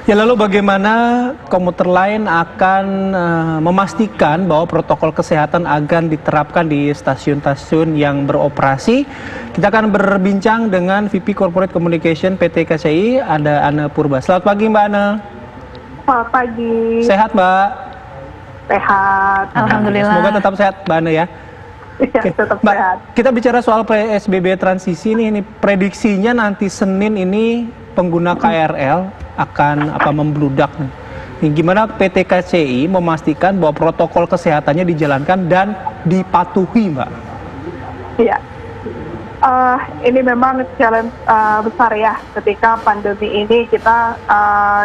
Ya, lalu bagaimana komuter lain akan memastikan bahwa protokol kesehatan akan diterapkan di stasiun-stasiun yang beroperasi? Kita akan berbincang dengan VP Corporate Communication PT KCI, ada Ana Purba. Selamat pagi Mbak Ana. Selamat pagi. Sehat Mbak? Sehat. Alhamdulillah. Semoga tetap sehat Mbak Ana ya. Iya, tetap Mbak, sehat. kita bicara soal PSBB transisi ini prediksinya nanti Senin ini pengguna KRL akan membludak nih. Gimana PT KCI memastikan bahwa protokol kesehatannya dijalankan dan dipatuhi, Mbak? Iya. Ini memang challenge besar ya ketika pandemi ini kita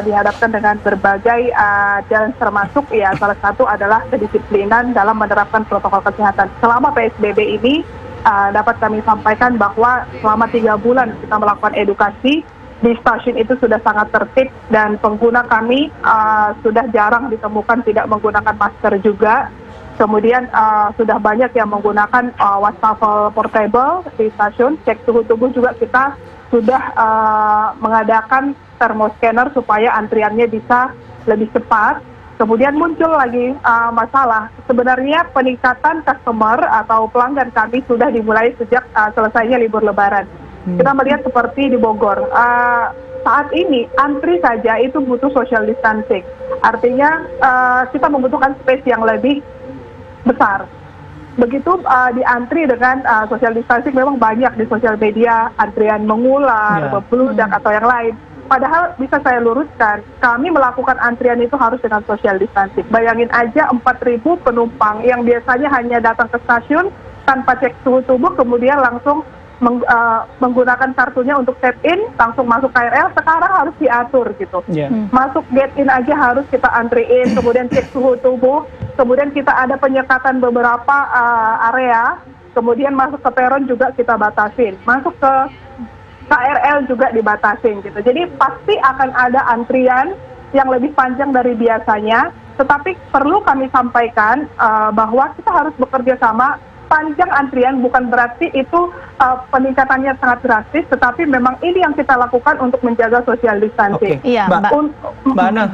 dihadapkan dengan berbagai challenge, termasuk ya salah satu adalah kedisiplinan dalam menerapkan protokol kesehatan. Selama PSBB ini dapat kami sampaikan bahwa selama 3 bulan kita melakukan edukasi di stasiun itu sudah sangat tertib dan pengguna kami sudah jarang ditemukan tidak menggunakan masker juga. Kemudian sudah banyak yang menggunakan wastafel portable di stasiun. Cek suhu tubuh juga kita sudah mengadakan thermoscanner supaya antriannya bisa lebih cepat. Kemudian muncul lagi masalah. Sebenarnya peningkatan customer atau pelanggan kami sudah dimulai sejak selesainya libur Lebaran. Kita melihat seperti di Bogor, saat ini antri saja itu butuh social distancing. Artinya kita membutuhkan space yang lebih besar. Begitu diantri dengan social distancing, memang banyak di sosial media antrian mengular, membludak atau yang lain. Padahal bisa saya luruskan, kami melakukan antrian itu harus dengan social distancing. Bayangin aja 4.000 penumpang yang biasanya hanya datang ke stasiun tanpa cek suhu tubuh, kemudian langsung menggunakan kartunya untuk tap in, langsung masuk KRL, sekarang harus diatur gitu. Masuk gate in aja harus kita antriin, kemudian cek suhu tubuh, kemudian kita ada penyekatan beberapa area, kemudian masuk ke peron juga kita batasin, masuk ke KRL juga dibatasin gitu. Jadi pasti akan ada antrian yang lebih panjang dari biasanya, tetapi perlu kami sampaikan bahwa kita harus bekerja sama. Panjang antrian bukan berarti itu peningkatannya sangat drastis, tetapi memang ini yang kita lakukan untuk menjaga social distancing. Iya, Mbak Ana,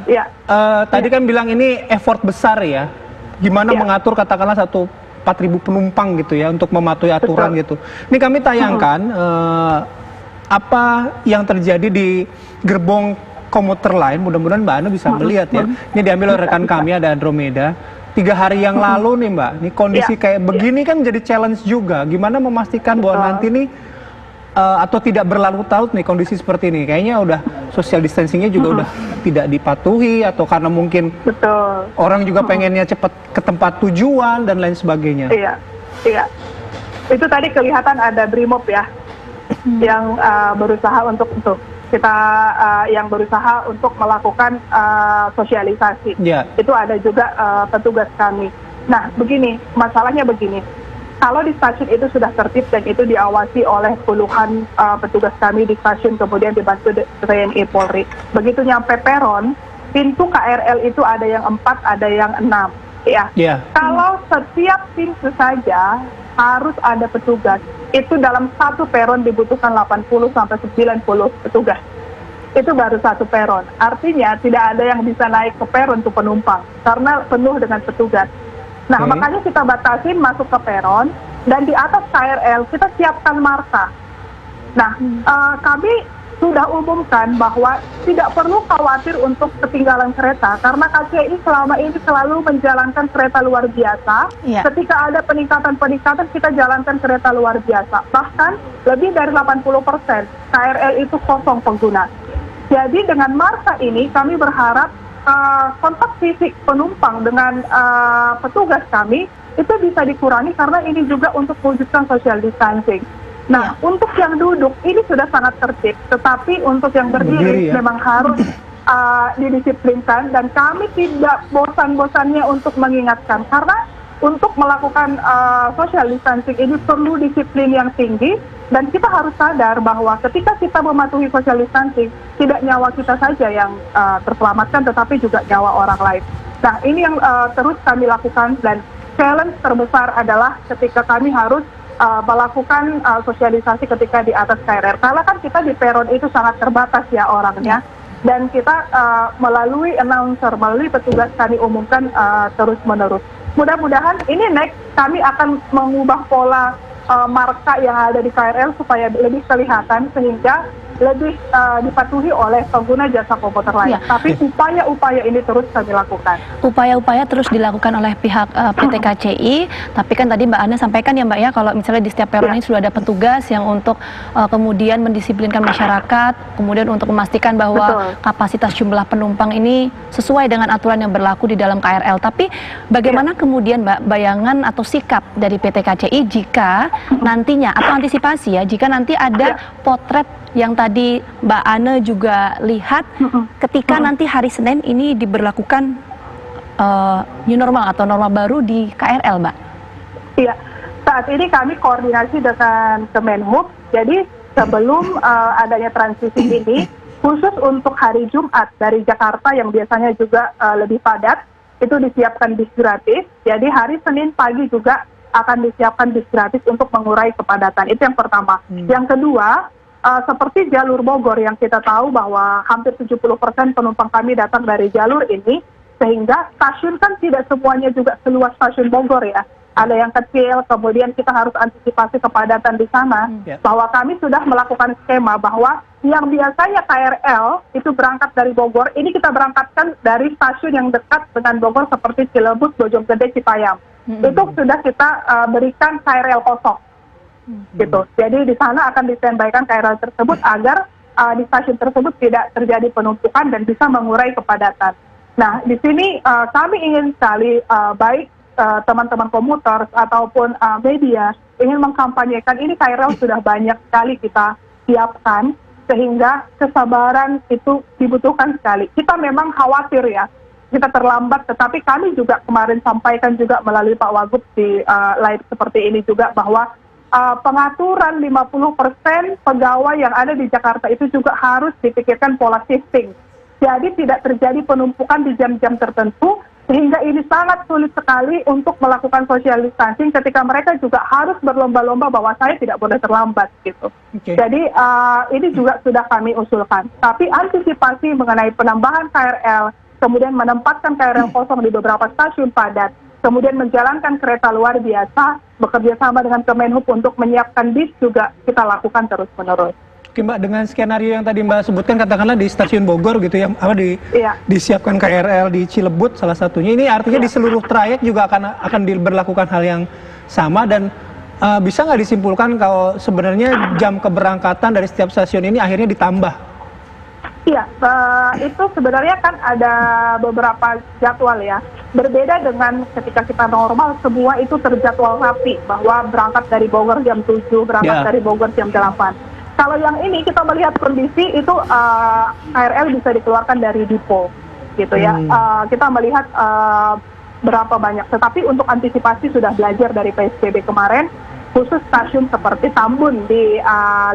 tadi kan bilang ini effort besar ya. Gimana mengatur katakanlah 4.000 penumpang gitu ya untuk mematuhi aturan gitu. Ini kami tayangkan apa yang terjadi di gerbong komuter lain. Mudah-mudahan Mbak Ana bisa melihat ya. Ini diambil oleh rekan kami, ada Andromeda. 3 hari yang lalu nih Mbak, ini kondisi kayak begini kan jadi challenge juga. Gimana memastikan bahwa nanti nih atau tidak berlarut-larut nih kondisi seperti ini? Kayaknya udah social distancingnya juga udah tidak dipatuhi, atau karena mungkin orang juga pengennya cepat ke tempat tujuan dan lain sebagainya. Iya. Itu tadi kelihatan ada Brimob ya, yang berusaha untuk itu. Kita yang berusaha untuk melakukan sosialisasi. Itu ada juga petugas kami. Nah, begini, masalahnya begini. Kalau di stasiun itu sudah tertib dan itu diawasi oleh puluhan petugas kami di stasiun, kemudian dibantu TNI Polri. Begitu nyampe peron, pintu KRL itu ada yang 4, ada yang 6. Ya. Kalau setiap pintu saja harus ada petugas, itu dalam satu peron dibutuhkan 80 sampai 90 petugas. Itu baru satu peron. Artinya tidak ada yang bisa naik ke peron untuk penumpang karena penuh dengan petugas. Nah, makanya kita batasin masuk ke peron, dan di atas KRL kita siapkan marka. Nah, kami sudah umumkan bahwa tidak perlu khawatir untuk ketinggalan kereta, karena KCI selama ini selalu menjalankan kereta luar biasa. Ketika ada peningkatan-peningkatan, kita jalankan kereta luar biasa. Bahkan lebih dari 80% KRL itu kosong pengguna. Jadi dengan marka ini kami berharap kontak fisik penumpang dengan petugas kami itu bisa dikurangi, karena ini juga untuk mewujudkan social distancing. Nah, untuk yang duduk ini sudah sangat tertib, tetapi untuk yang berdiri memang harus didisiplinkan, dan kami tidak bosan-bosannya untuk mengingatkan, karena untuk melakukan social distancing ini perlu disiplin yang tinggi, dan kita harus sadar bahwa ketika kita mematuhi social distancing, tidak nyawa kita saja yang terselamatkan, tetapi juga nyawa orang lain. Nah, ini yang terus kami lakukan, dan challenge terbesar adalah ketika kami harus melakukan sosialisasi ketika di atas KRL. Karena kan kita di peron itu sangat terbatas ya orangnya. dan kita melalui announcer, melalui petugas kami umumkan terus-menerus. Mudah-mudahan ini next kami akan mengubah pola marka yang ada di KRL supaya lebih kelihatan sehingga lebih dipatuhi oleh pengguna jasa komuter lain. Ya. Tapi upaya-upaya ini terus kami lakukan. Upaya-upaya terus dilakukan oleh pihak PT KCI, tapi kan tadi Mbak Ana sampaikan ya Mbak ya, kalau misalnya di setiap peron ini sudah ada petugas yang untuk kemudian mendisiplinkan masyarakat, kemudian untuk memastikan bahwa kapasitas jumlah penumpang ini sesuai dengan aturan yang berlaku di dalam KRL. Tapi bagaimana kemudian Mbak bayangan atau sikap dari PT KCI jika nantinya, atau antisipasi ya, jika nanti ada potret yang tadi Mbak Ana juga lihat ketika nanti hari Senin ini diberlakukan new normal atau normal baru di KRL, Mbak? Iya, saat ini kami koordinasi dengan Kemenhub, jadi sebelum adanya transisi ini, khusus untuk hari Jumat dari Jakarta yang biasanya juga lebih padat, itu disiapkan bis gratis, jadi hari Senin pagi juga akan disiapkan bis gratis untuk mengurai kepadatan, itu yang pertama. Yang kedua, seperti jalur Bogor yang kita tahu bahwa hampir 70% penumpang kami datang dari jalur ini, sehingga stasiun kan tidak semuanya juga seluas stasiun Bogor ya. Ada yang kecil, kemudian kita harus antisipasi kepadatan di sana, bahwa kami sudah melakukan skema bahwa yang biasanya KRL itu berangkat dari Bogor, ini kita berangkatkan dari stasiun yang dekat dengan Bogor seperti Cilebut, Bojonggede, Cipayam. Itu sudah kita berikan KRL kosong. Gitu. Jadi di sana akan ditembaikan KRL tersebut agar di stasiun tersebut tidak terjadi penumpukan dan bisa mengurai kepadatan. Nah, di sini kami ingin sekali baik teman-teman komuter ataupun media ingin mengkampanyekan ini KRL sudah banyak sekali kita siapkan sehingga kesabaran itu dibutuhkan sekali. Kita memang khawatir ya, kita terlambat, tetapi kami juga kemarin sampaikan juga melalui Pak Wagub di live seperti ini juga bahwa pengaturan 50% pegawai yang ada di Jakarta itu juga harus dipikirkan pola shifting. Jadi tidak terjadi penumpukan di jam-jam tertentu, sehingga ini sangat sulit sekali untuk melakukan social distancing ketika mereka juga harus berlomba-lomba bahwa saya tidak boleh terlambat gitu. Jadi ini juga sudah kami usulkan. Tapi antisipasi mengenai penambahan KRL, kemudian menempatkan KRL kosong di beberapa stasiun padat, kemudian menjalankan kereta luar biasa, bekerja sama dengan Kemenhub untuk menyiapkan bis juga kita lakukan terus-menerus. Oke Mbak, dengan skenario yang tadi Mbak sebutkan, katakanlah di stasiun Bogor gitu ya, disiapkan KRL di Cilebut salah satunya, ini artinya di seluruh trayek juga akan diberlakukan hal yang sama, dan bisa nggak disimpulkan kalau sebenarnya jam keberangkatan dari setiap stasiun ini akhirnya ditambah? Iya, itu sebenarnya kan ada beberapa jadwal ya. Berbeda dengan ketika kita normal, semua itu terjadwal rapi, bahwa berangkat dari Bogor jam 7, berangkat dari Bogor jam 8. Kalau yang ini kita melihat kondisi itu KRL bisa dikeluarkan dari depo, gitu ya. Kita melihat berapa banyak, tetapi untuk antisipasi sudah belajar dari PSBB kemarin, khusus stasiun seperti Tambun di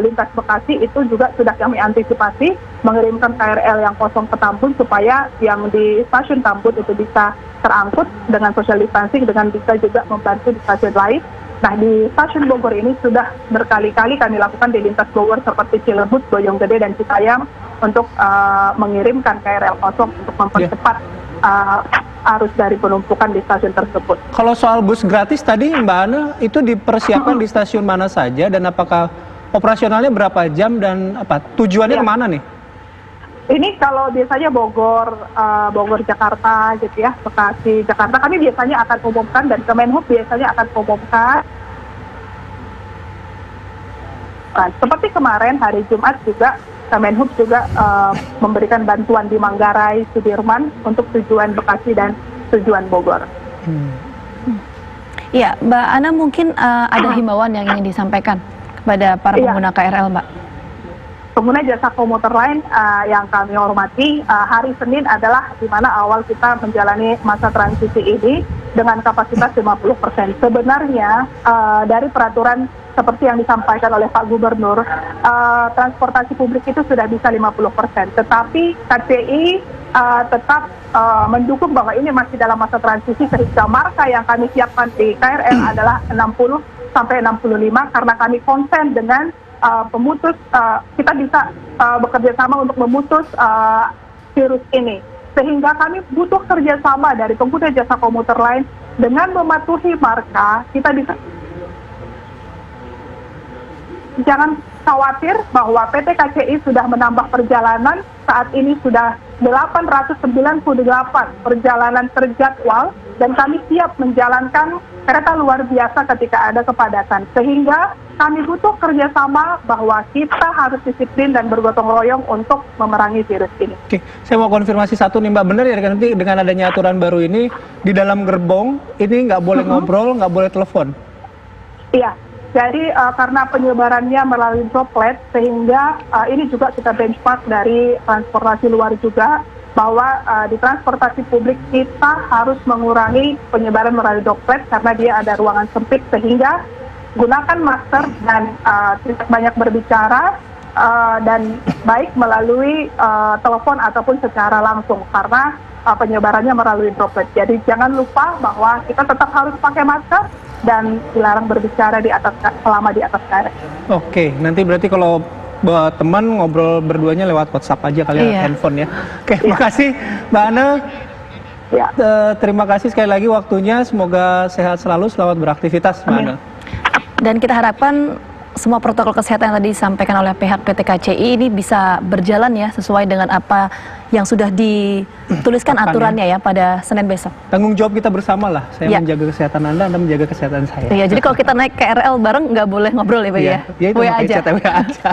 lintas Bekasi itu juga sudah kami antisipasi mengirimkan KRL yang kosong ke Tambun supaya yang di stasiun Tambun itu bisa terangkut dengan social distancing, dengan bisa juga membantu di stasiun lain. Nah, di stasiun Bogor ini sudah berkali-kali kami lakukan di lintas Bogor seperti Cilebut, Bojonggede, dan Cipayam untuk mengirimkan KRL kosong untuk mempercepat arus dari penumpukan di stasiun tersebut. Kalau soal bus gratis tadi Mbak Ana, itu dipersiapkan di stasiun mana saja, dan apakah operasionalnya berapa jam, dan apa tujuannya kemana nih? Ini kalau biasanya Bogor, Jakarta gitu ya, Bekasi, Jakarta, kami biasanya akan umumkan, dan Kemenhub biasanya akan umumkan. Seperti kemarin hari Jumat juga Kemenhub juga memberikan bantuan di Manggarai, Sudirman untuk tujuan Bekasi dan tujuan Bogor. Iya, Mbak Ana, mungkin ada himbauan yang ingin disampaikan kepada para pengguna KRL, Mbak? Pengguna jasa komuter lain yang kami hormati, hari Senin adalah di mana awal kita menjalani masa transisi ini dengan kapasitas 50%. Sebenarnya dari peraturan seperti yang disampaikan oleh Pak Gubernur, transportasi publik itu sudah bisa 50%. Tetapi KCI tetap mendukung bahwa ini masih dalam masa transisi, sehingga marka yang kami siapkan di KRL adalah 60 sampai 65 karena kami konsen dengan pemutus, kita bisa bekerja sama untuk memutus virus ini. Sehingga kami butuh kerjasama dari pengguna jasa komuter lain dengan mematuhi marka, kita bisa. Jangan khawatir bahwa PT KCI sudah menambah perjalanan, saat ini sudah 898 perjalanan terjadwal dan kami siap menjalankan kereta luar biasa ketika ada kepadatan. Sehingga kami butuh kerjasama bahwa kita harus disiplin dan bergotong royong untuk memerangi virus ini. Oke, saya mau konfirmasi satu nih Mbak, benar ya nanti dengan adanya aturan baru ini di dalam gerbong ini nggak boleh ngobrol, nggak boleh telepon? Iya. Jadi karena penyebarannya melalui droplet, sehingga ini juga kita benchmark dari transportasi luar juga, bahwa di transportasi publik kita harus mengurangi penyebaran melalui droplet karena dia ada ruangan sempit, sehingga gunakan masker dan tidak banyak berbicara dan baik melalui telepon ataupun secara langsung karena penyebarannya melalui droplet. Jadi jangan lupa bahwa kita tetap harus pakai masker dan dilarang berbicara selama di atas KRL. Oke, nanti berarti kalau buat teman ngobrol berduanya lewat WhatsApp aja kali ya, handphone ya. Oke, makasih Mbak Ana. Ya. Terima kasih sekali lagi waktunya. Semoga sehat selalu, selamat beraktivitas Mbak Ana. Dan kita harapkan semua protokol kesehatan yang tadi disampaikan oleh pihak PT KCI ini bisa berjalan ya sesuai dengan apa yang sudah dituliskan aturannya ya pada Senin besok. Tanggung jawab kita bersama lah. Saya menjaga kesehatan Anda menjaga kesehatan saya. Iya, jadi kalau kita naik KRL bareng nggak boleh ngobrol ya Pak ya? Ya itu WA aja. WA aja.